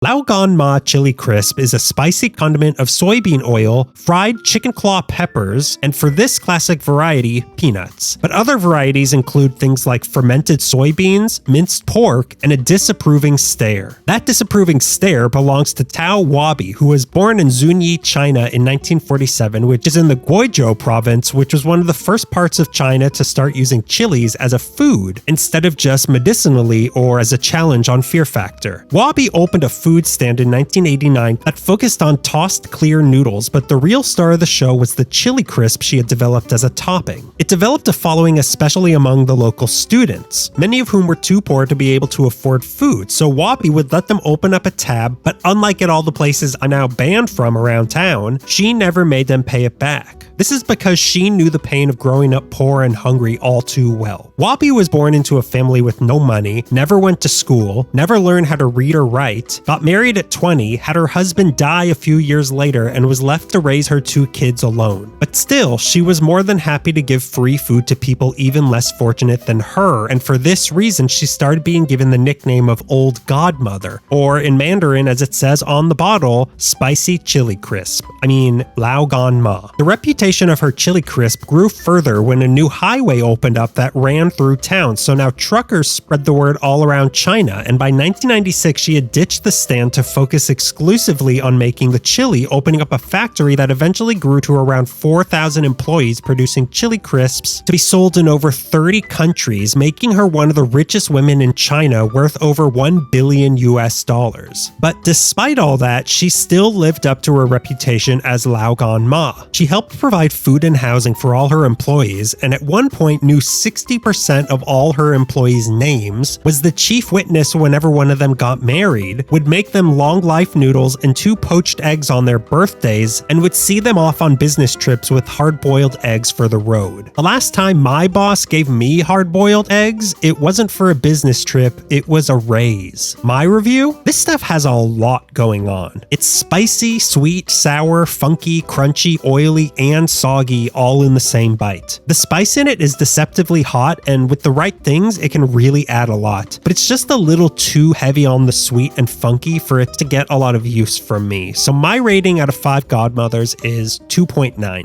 Lao Gan chili crisp is a spicy condiment of soybean oil, fried chicken claw peppers, and for this classic variety, peanuts. But other varieties include things like fermented soybeans, minced pork, and a disapproving stare. That disapproving stare belongs to Tao Wabi, who was born in Zunyi, China in 1947, which is in the Guizhou province, which was one of the first parts of China to start using chilies as a food instead of just medicinally or as a challenge on Fear Factor. Wabi opened a food stand in 1989 that focused on tossed clear noodles, but the real star of the show was the chili crisp she had developed as a topping. It developed a following especially among the local students, many of whom were too poor to be able to afford food, so Wabi would let them open up a tab, but unlike at all the places I'm now banned from around town, she never made them pay it back. This is because she knew the pain of growing up poor and hungry all too well. Wabi was born into a family with no money, never went to school, never learned how to read or write, got married at 20, had her husband die a few years later, and was left to raise her 2 kids alone. But still, she was more than happy to give free food to people even less fortunate than her, and for this reason she started being given the nickname of Old Godmother, or in Mandarin as it says on the bottle, Spicy Chili Crisp. Lao Gan Ma. The reputation of her chili crisp grew further when a new highway opened up that ran through town, so now truckers spread the word all around China, and by 1996 she had ditched the stand to focus exclusively on making the chili, opening up a factory that eventually grew to around 4,000 employees producing chili crisps to be sold in over 30 countries, making her one of the richest women in China, worth over $1 billion US. But despite all that, she still lived up to her reputation as Lao Gan Ma. She helped provide food and housing for all her employees, and at one point knew 60% of all her employees' names, was the chief witness whenever one of them got married, would make them long life noodles and 2 poached eggs on their birthdays, and would see them off on business trips with hard-boiled eggs for the road. The last time my boss gave me hard-boiled eggs, it wasn't for a business trip, it was a raise. My review? This stuff has a lot going on. It's spicy, sweet, sour, funky, crunchy, oily, and soggy all in the same bite. The spice in it is deceptively hot, and with the right things it can really add a lot, but it's just a little too heavy on the sweet and funky for it to get a lot of use from me. So my rating out of 5 godmothers is 2.9.